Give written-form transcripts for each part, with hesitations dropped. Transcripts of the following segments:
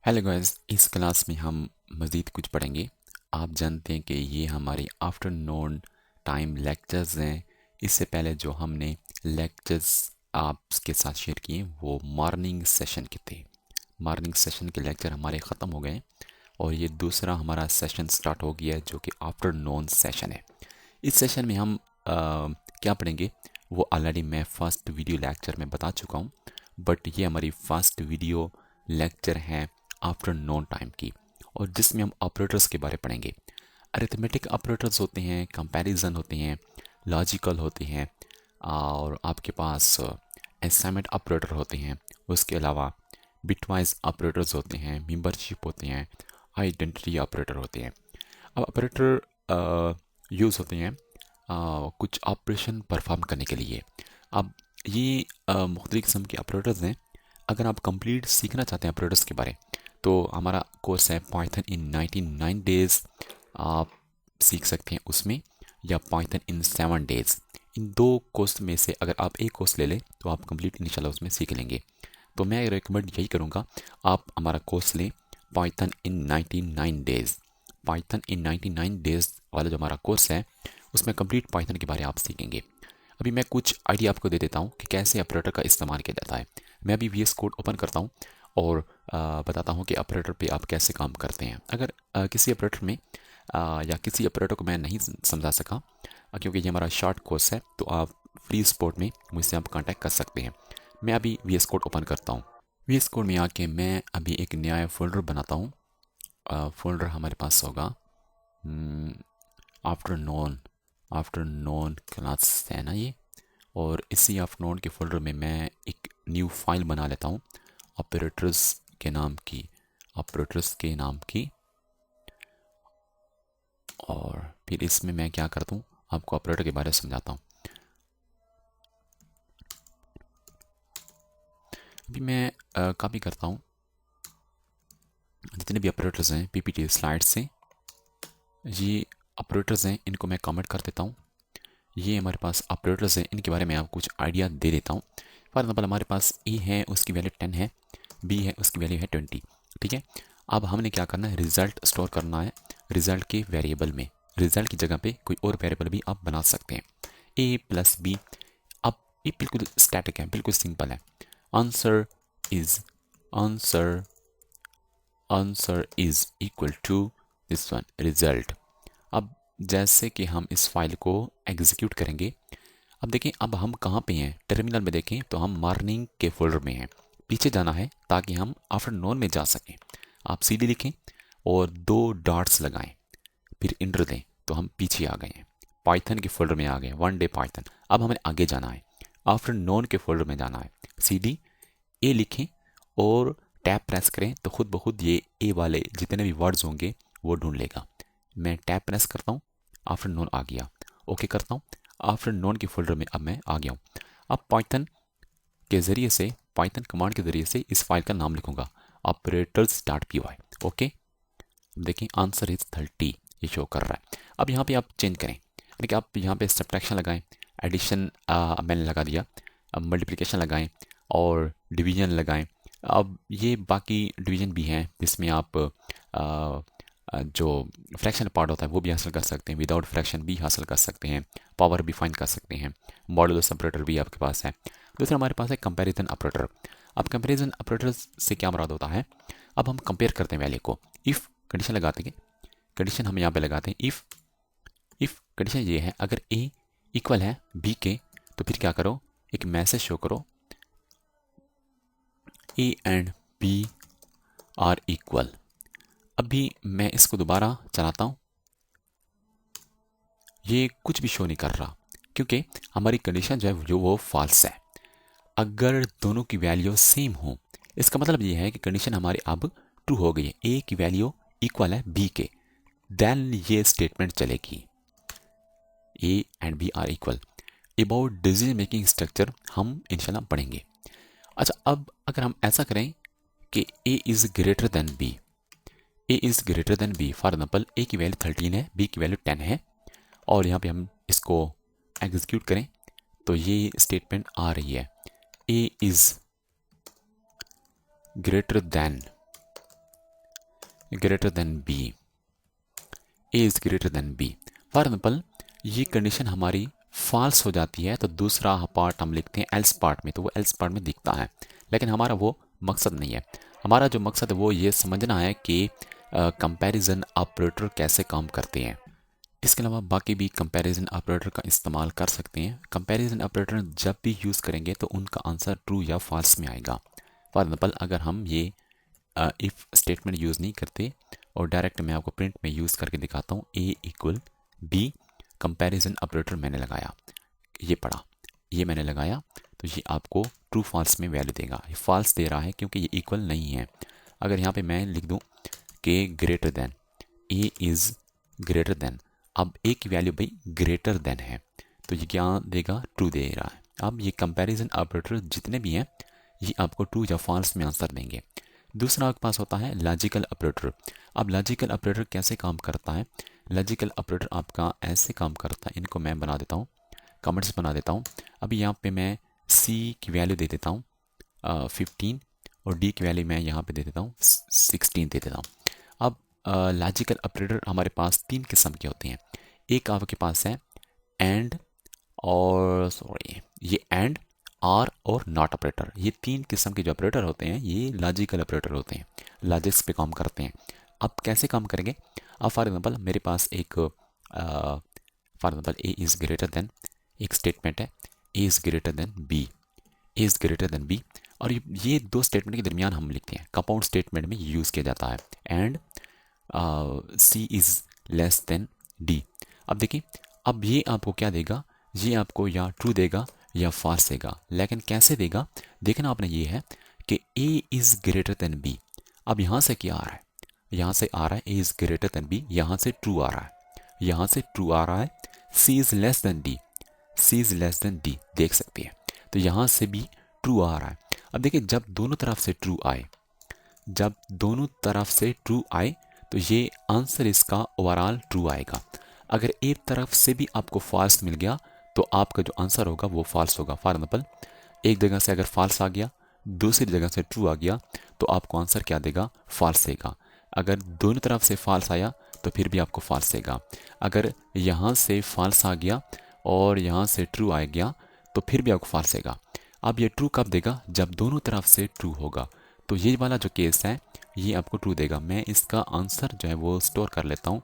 Hello guys, इस class में हम मज़ीद कुछ पढ़ेंगे। आप जानते हैं कि ये हमारे आफ्टरनून टाइम लेक्चर्स हैं। इससे पहले जो हमने लेक्चर्स आपके साथ शेयर किए वो मॉर्निंग सेशन के थे। मॉर्निंग सेशन के लेक्चर हमारे ख़त्म हो गए और ये दूसरा हमारा सेशन स्टार्ट हो गया है जो कि आफ्टरनून सेशन है। इस सेशन में हम क्या पढ़ेंगे वो ऑलरेडी मैं फर्स्ट वीडियो लेक्चर में बता चुका हूँ, बट ये हमारी फर्स्ट वीडियो लेक्चर है आफ्टरनून टाइम की, और जिसमें हम ऑपरेटर्स के बारे पढ़ेंगे। अरिथमेटिक ऑपरेटर्स होते हैं, कंपैरिजन होते हैं, लॉजिकल होते हैं, और आपके पास असाइनमेंट ऑपरेटर होते हैं। उसके अलावा बिटवाइज ऑपरेटर्स होते हैं, मेंबरशिप होते हैं, आइडेंटिटी ऑपरेटर होते हैं। अब ऑपरेटर यूज़ होते हैं कुछ ऑपरेशन परफॉर्म करने के लिए। अब ये मुख्तलिफ किस्म के ऑपरेटर्स हैं। अगर आप कंप्लीट सीखना चाहते हैं ऑपरेटर्स के बारे, तो हमारा कोर्स है पाइथन इन 99 डेज़। आप सीख सकते हैं उसमें, या पाइथन इन 7 डेज़। इन दो कोर्स में से अगर आप एक कोर्स ले लें तो आप कंप्लीट इंशाल्लाह उसमें सीख लेंगे। तो मैं रिकमेंड यही करूँगा, आप हमारा कोर्स लें पाइथन इन 99 डेज़। पाइथन इन 99 डेज़ वाला जो हमारा कोर्स है उसमें कंप्लीट पाइथन के बारे में आप सीखेंगे। अभी मैं कुछ आइडिया आपको दे देता हूँ कि कैसे ऑपरेटर का इस्तेमाल किया जाता है। मैं अभी वीएस कोड ओपन करता हूँ और बताता हूँ कि ऑपरेटर पे आप कैसे काम करते हैं। अगर किसी ऑपरेटर में या किसी ऑपरेटर को मैं नहीं समझा सका, क्योंकि ये हमारा शॉर्ट कोर्स है, तो आप फ्री सपोर्ट में मुझसे आप कांटेक्ट कर सकते हैं। मैं अभी वीएस कोड ओपन करता हूँ। वीएस कोड में आके मैं अभी एक नया फोल्डर बनाता हूँ। फोल्डर हमारे पास होगा आफ्टरनून आफ्टरनून क्लास है ना ये। और इसी आफ्टरनून के फोल्डर में मैं एक न्यू फाइल बना लेता हूँ ऑपरेटर्स के नाम की, ऑपरेटर्स के नाम की। और फिर इसमें मैं क्या करता हूँ, आपको ऑपरेटर के बारे में समझाता हूँ। अभी मैं कॉपी करता हूँ जितने भी ऑपरेटर्स हैं पीपीटी स्लाइड से। ये ऑपरेटर्स हैं, इनको मैं कमेंट कर देता हूँ। ये हमारे पास ऑपरेटर्स हैं, इनके बारे में आपको कुछ आइडिया दे देता हूँ। फॉर एग्जाम्पल हमारे पास ए है, उसकी वैल्यू 10 है, बी है, उसकी वैल्यू है 20। ठीक है। अब हमने क्या करना है, रिजल्ट स्टोर करना है रिजल्ट के वेरिएबल में। रिजल्ट की जगह पे कोई और वेरिएबल भी आप बना सकते हैं, ए प्लस बी। अब ये बिल्कुल स्टैटिक है, बिल्कुल सिंपल है। Answer is answer answer is equal to this one result. अब जैसे कि हम इस फाइल को एग्जीक्यूट करेंगे, अब देखें अब हम कहाँ पे हैं। टर्मिनल में देखें तो हम मॉर्निंग के फोल्डर में हैं। पीछे जाना है ताकि हम आफ्टरनून में जा सकें। आप सीडी लिखें और 2 डॉट्स लगाएं, फिर इंटर दें, तो हम पीछे आ गए हैं, पाइथन के फोल्डर में आ गए, 1 डे पाइथन। अब हमें आगे जाना है, आफ्टरनून के फोल्डर में जाना है। सीडी ए लिखें और टैब प्रेस करें तो खुद ब खुद ये ए वाले जितने भी वर्ड्स होंगे वो ढूंढ लेगा। मैं टैब प्रेस करता हूँ, आफ्टरनून आ गया। ओके करता हूँ, आफ्टरनून के फोल्डर में अब मैं आ गया हूँ। अब पाइथन के ज़रिए से, पाइथन कमांड के ज़रिए से इस फाइल का नाम लिखूंगा, operators dot P Y. Okay, देखिए आंसर इज 30 ये शो कर रहा है। अब यहाँ पे आप चेंज करें, यानी कि आप यहाँ पे सब्ट्रैक्शन लगाएं, एडिशन मैंने लगा दिया, अब मल्टीप्लिकेशन लगाएं और डिवीजन लगाएं। अब ये बाकी डिवीजन भी हैं जिसमें आप जो फ्रैक्शन पार्ट होता है वो भी हासिल कर सकते हैं, विदाउट फ्रैक्शन भी हासिल कर सकते हैं, पावर भी फाइंड कर सकते हैं, मॉडुलस ऑपरेटर भी आपके पास है। दूसरा हमारे पास है कंपैरिजन ऑपरेटर। अब कंपैरिजन ऑपरेटर से क्या मुराद होता है, अब हम कंपेयर करते हैं वैल्यू को। इफ़ कंडीशन लगाते हैं, कंडीशन हम यहाँ पे लगाते हैं, इफ़ कंडीशन ये है अगर ए इक्वल है बी के, तो फिर क्या करो, एक मैसेज शो करो, A and B are equal. अभी मैं इसको दोबारा चलाता हूँ, ये कुछ भी शो नहीं कर रहा क्योंकि हमारी कंडीशन जो है जो वो फॉल्स है। अगर दोनों की वैल्यू सेम हो, इसका मतलब ये है कि कंडीशन हमारी अब ट्रू हो गई है, ए की वैल्यू इक्वल है बी के, देन ये स्टेटमेंट चलेगी, A and B are equal. About decision making structure हम इंशाल्लाह पढ़ेंगे। अच्छा, अब अगर हम ऐसा करें कि A is greater than B, A is greater than B, for example A की वैल्यू 13 है, बी की वैल्यू 10 है, और यहाँ पे हम इसको एग्जीक्यूट करें तो ये स्टेटमेंट आ रही है, A is greater than greater than B, A is greater than B. For example ये कंडीशन हमारी फॉल्स हो जाती है तो दूसरा पार्ट हम लिखते हैं एल्स पार्ट में, तो वो एल्स पार्ट में दिखता है, लेकिन हमारा वो मकसद नहीं है। हमारा जो मकसद है वो ये समझना है कि कंपैरिजन ऑपरेटर कैसे काम करते हैं। इसके अलावा बाकी भी कंपैरिजन ऑपरेटर का इस्तेमाल कर सकते हैं। कंपैरिजन ऑपरेटर जब भी यूज़ करेंगे तो उनका आंसर ट्रू या फॉल्स में आएगा। फॉर एग्जाम्पल अगर हम ये इफ़ स्टेटमेंट यूज़ नहीं करते और डायरेक्ट मैं आपको प्रिंट में यूज़ करके दिखाता हूँ, ए इक्वल बी, कंपैरिजन ऑपरेटर मैंने लगाया, ये पढ़ा, ये मैंने लगाया, तो ये आपको ट्रू फॉल्स में वैल्यू देगा। ये फॉल्स दे रहा है क्योंकि ये इक्वल नहीं है। अगर यहाँ पे मैं लिख दूँ कि greater than, A is greater then, अब ए की वैल्यू भाई ग्रेटर देन है तो ये क्या देगा, ट्रू दे रहा है। अब ये कंपैरिजन ऑपरेटर जितने भी हैं ये आपको ट्रू या फॉल्स में आंसर देंगे। दूसरा आपके पास होता है लॉजिकल ऑपरेटर। अब लॉजिकल ऑपरेटर कैसे काम करता है? लॉजिकल ऑपरेटर आपका ऐसे काम करता है, इनको मैं बना देता हूँ, कमेंट्स बना देता हूँ। अभी यहाँ पे मैं सी की वैल्यू दे देता हूँ 15 और डी की वैल्यू मैं यहाँ पे दे देता हूँ 16 दे देता हूँ। अब लॉजिकल ऑपरेटर हमारे पास 3 किस्म के होते हैं। एक आपके पास है एंड और सॉरी ये एंड, आर और नॉट ऑपरेटर। ये 3 किस्म के जो ऑपरेटर होते हैं ये लॉजिकल ऑपरेटर होते हैं, लॉजिक्स पे काम करते हैं। अब कैसे काम करेंगे? अब फॉर एग्जांपल मेरे पास एक for example A is greater than, एक स्टेटमेंट है A is greater than B, A is greater than B, और ये दो स्टेटमेंट के दरमियान हम लिखते हैं, कंपाउंड स्टेटमेंट में यूज़ किया जाता है and C is less than D. अब देखिए, अब ये आपको क्या देगा, ये आपको या ट्रू देगा या फॉल्स देगा, लेकिन कैसे देगा देखना आपने, ये है कि A is greater than B. अब यहाँ से क्या आ रहा है, यहाँ से आ रहा है A is greater than B, यहाँ से ट्रू आ रहा है, यहाँ से ट्रू आ रहा है, C is less than D, C is less than D, देख सकते हैं, तो यहाँ से भी ट्रू आ रहा है। अब देखिए जब दोनों तरफ से ट्रू आए, जब दोनों तरफ से ट्रू आए तो ये आंसर इसका ओवरऑल ट्रू आएगा। अगर एक तरफ से भी आपको फॉल्स मिल गया तो आपका जो आंसर होगा वो फॉल्स होगा। फॉर एग्जाम्पल एक जगह से अगर फॉल्स आ गया, दूसरी जगह से ट्रू आ गया, तो आपको आंसर क्या देगा, फॉल्स देगा। अगर दोनों तरफ से फॉल्स आया तो फिर भी आपको फॉल्स देगा। अगर यहाँ से फॉल्स आ गया और यहाँ से ट्रू आ गया तो फिर भी आपको फॉल्स देगा। अब ये ट्रू कब देगा, जब दोनों तरफ से ट्रू होगा। तो ये वाला जो केस है ये आपको ट्रू देगा। मैं इसका आंसर जो है वो स्टोर कर लेता हूँ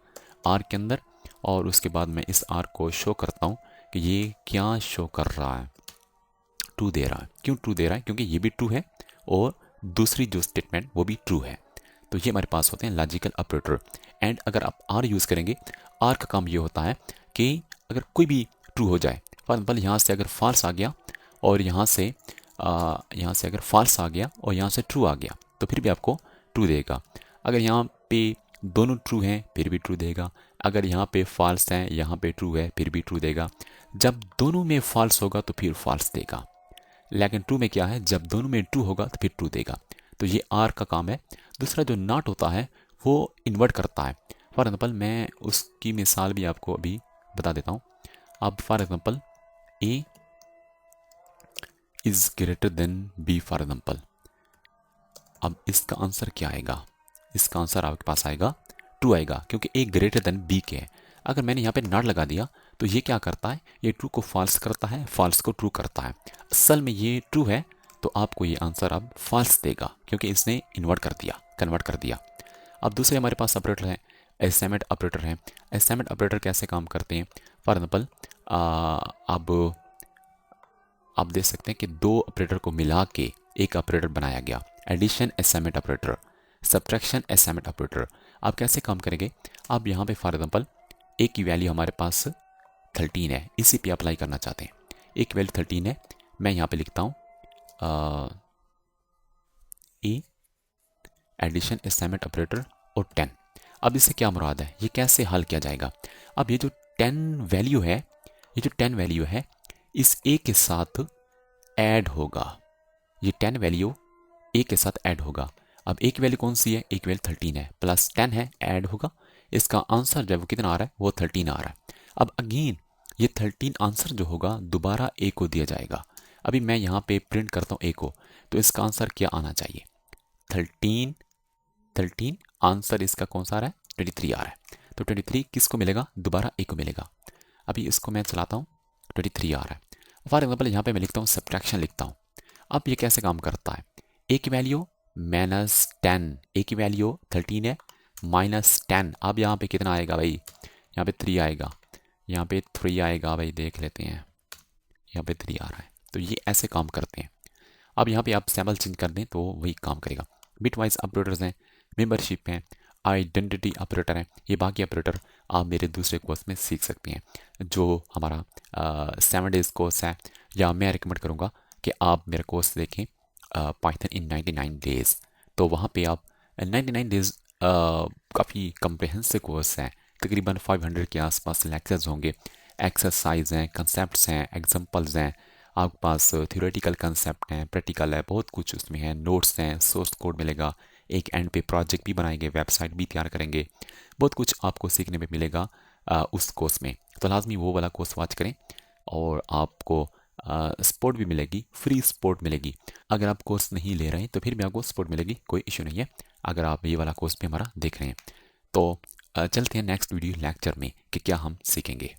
आर के अंदर, और उसके बाद मैं इस आर को शो करता हूँ कि ये क्या शो कर रहा है, ट्रू दे रहा है। क्यों ट्रू दे रहा है? क्योंकि ये भी ट्रू है और दूसरी जो स्टेटमेंट वो भी ट्रू है। तो ये हमारे पास होते हैं लॉजिकल ऑपरेटर। एंड अगर आप आर यूज़ करेंगे, आर का काम ये होता है कि अगर कोई भी ट्रू हो जाए, फॉर एग्जाम्पल यहाँ से अगर फॉल्स आ गया और यहाँ से अगर फॉल्स आ गया और यहाँ से ट्रू आ गया तो फिर भी आपको ट्रू देगा। अगर यहाँ पे दोनों ट्रू हैं फिर भी ट्रू देगा। अगर यहाँ पे फॉल्स है, यहाँ पे ट्रू है, फिर भी ट्रू देगा। जब दोनों में फॉल्स होगा तो फिर फॉल्स देगा। लेकिन ट्रू में क्या है, जब दोनों में ट्रू होगा तो फिर ट्रू देगा। तो ये आर का काम है। दूसरा जो नॉट होता है वो इन्वर्ट करता है। फॉर एग्जाम्पल मैं उसकी मिसाल भी आपको अभी बता देता हूँ। अब for example A is greater than B for example, अब इसका आंसर क्या आएगा, इसका आंसर आपके पास आएगा ट्रू आएगा, क्योंकि ए ग्रेटर देन बी के है। अगर मैंने यहाँ पे नॉट लगा दिया तो ये क्या करता है, ये ट्रू को फॉल्स करता है, फॉल्स को ट्रू करता है। असल में ये ट्रू है तो आपको ये आंसर अब फॉल्स देगा क्योंकि इसने इन्वर्ट कर दिया, कन्वर्ट कर दिया। अब दूसरे हमारे पास ऑपरेटर है असाइनमेंट ऑपरेटर है। असाइनमेंट ऑपरेटर कैसे काम करते हैं? फॉर एग्जाम्पल अब आप देख सकते हैं कि दो ऑपरेटर को मिला के एक ऑपरेटर बनाया गया, addition assignment operator, subtraction assignment operator. आप कैसे काम करेंगे? आप यहाँ पे फॉर एग्जांपल ए की वैल्यू हमारे पास 13 है, इसी पे अप्लाई करना चाहते हैं। ए की वैल्यू 13 है, मैं यहाँ पे लिखता हूँ ए एडिशन असाइनमेंट ऑपरेटर और 10। अब इससे क्या मुराद है, ये कैसे हल किया जाएगा? अब ये जो 10 वैल्यू है, ये जो 10 वैल्यू है इस ए के साथ ऐड होगा। ये 10 वैल्यू ए के साथ ऐड होगा। अब ए की वैल्यू कौन सी है? ए की वैल्यू 13 है, प्लस 10 है, ऐड होगा। इसका आंसर जो है वो कितना आ रहा है? वो 13 आ रहा है। अब अगेन ये 13 आंसर जो होगा दोबारा ए को दिया जाएगा। अभी मैं यहाँ पे प्रिंट करता हूँ ए को, तो इसका आंसर क्या आना चाहिए? 13 13, आंसर इसका कौन सा आ रहा है? 23 आ रहा है। तो 23 किसको मिलेगा? दोबारा ए को मिलेगा। अभी इसको मैं चलाता हूँ, 23 आ रहा है। फॉर एग्जाम्पल यहाँ पे मैं लिखता हूँ सब्ट्रैक्शन लिखता हूँ। अब ये कैसे काम करता है? ए की वैल्यू -10, ए की वैल्यू 13 है, -10। अब यहाँ पे कितना आएगा भाई? यहाँ पे 3 आएगा, यहाँ पे 3 आएगा भाई, देख लेते हैं। यहाँ पे 3 आ रहा है। तो ये ऐसे काम करते हैं। अब यहाँ पे आप सैम्पल चेंज कर दें तो वही काम करेगा। बिटवाइज ऑपरेटर्स हैं, मेंबरशिप हैं, आइडेंटिटी ऑपरेटर हैं। ये बाकी ऑपरेटर आप मेरे दूसरे कोर्स में सीख सकते हैं, जो हमारा 7 डेज़ कोर्स है। या मैं रिकमेंड करूँगा कि आप मेरा कोर्स देखें, पाइथन इन 99 डेज़। तो वहाँ पे आप 99 डेज़ काफ़ी कम्प्रहेंसिव कोर्स है। तकरीबन 500 के आसपास लेक्चर्स होंगे, एक्सरसाइज हैं, कंसेप्ट्स हैं, एग्जांपल्स हैं, आपके पास थ्योरेटिकल कंसेप्ट हैं, प्रैक्टिकल है, बहुत कुछ उसमें है, नोट्स हैं, सोर्स कोड मिलेगा, एक एंड पे प्रोजेक्ट भी बनाएंगे, वेबसाइट भी तैयार करेंगे। बहुत कुछ आपको सीखने में मिलेगा उस कोर्स में। तो लाजमी वो वाला कोर्स वॉच करें और आपको सपोर्ट भी मिलेगी, फ्री सपोर्ट मिलेगी। अगर आप कोर्स नहीं ले रहे हैं तो फिर भी आपको सपोर्ट मिलेगी, कोई इशू नहीं है, अगर आप ये वाला कोर्स भी हमारा देख रहे हैं। तो चलते हैं नेक्स्ट वीडियो लेक्चर में कि क्या हम सीखेंगे।